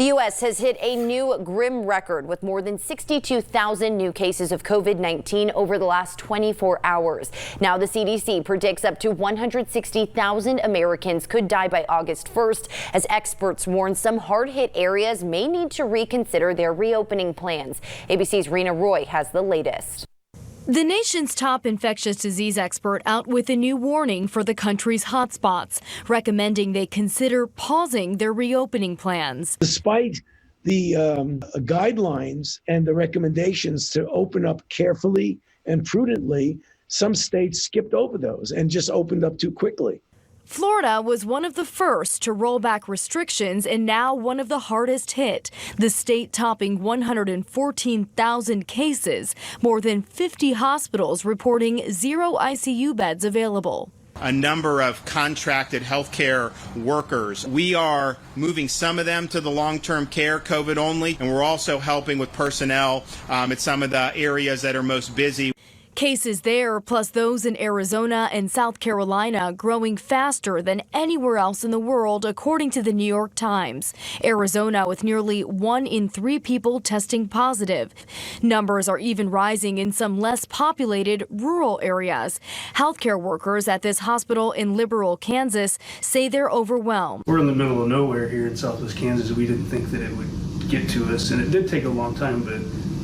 The U.S. has hit a new grim record with more than 62,000 new cases of COVID-19 over the last 24 hours. Now the CDC predicts up to 160,000 Americans could die by August 1st, as experts warn some hard-hit areas may need to reconsider their reopening plans. ABC's Rena Roy has the latest. The nation's top infectious disease expert out with a new warning for the country's hotspots, recommending they consider pausing their reopening plans. Despite the guidelines and the recommendations to open up carefully and prudently, some states skipped over those and just opened up too quickly. Florida was one of the first to roll back restrictions and now one of the hardest hit, the state topping 114,000 cases, more than 50 hospitals reporting 0 ICU beds available. A number of contracted healthcare workers. We are moving some of them to the long-term care, COVID only, and we're also helping with personnel at some of the areas that are most busy. Cases there, plus those in Arizona and South Carolina, growing faster than anywhere else in the world, according to the New York Times. Arizona with nearly 1 in 3 people testing positive. Numbers are even rising in some less populated rural areas. Healthcare workers at this hospital in Liberal, Kansas, say they're overwhelmed. We're in the middle of nowhere here in Southwest Kansas. We didn't think that it would get to us, and it did take a long time, but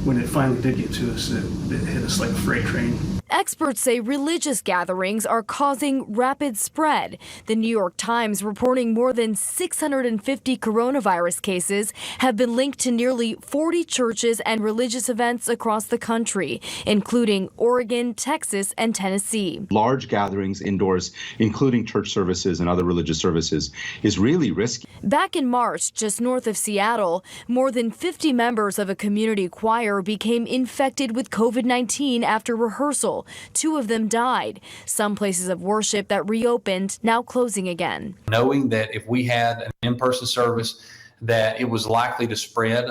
when it finally did get to us, it hit us like a freight train. Experts say religious gatherings are causing rapid spread. The New York Times reporting more than 650 coronavirus cases have been linked to nearly 40 churches and religious events across the country, including Oregon, Texas, and Tennessee. Large gatherings indoors, including church services and other religious services, is really risky. Back in March, just north of Seattle, more than 50 members of a community choir became infected with COVID-19 after rehearsal. 2 of them died. Some places of worship that reopened now closing again. Knowing that if we had an in-person service, that it was likely to spread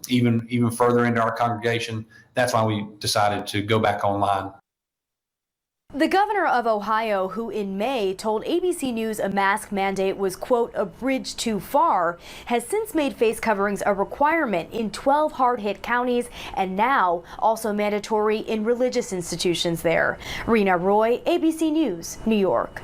even further into our congregation, that's why we decided to go back online. The governor of Ohio, who in May told ABC News a mask mandate was, quote, a bridge too far, has since made face coverings a requirement in 12 hard-hit counties and now also mandatory in religious institutions there. Rena Roy, ABC News, New York.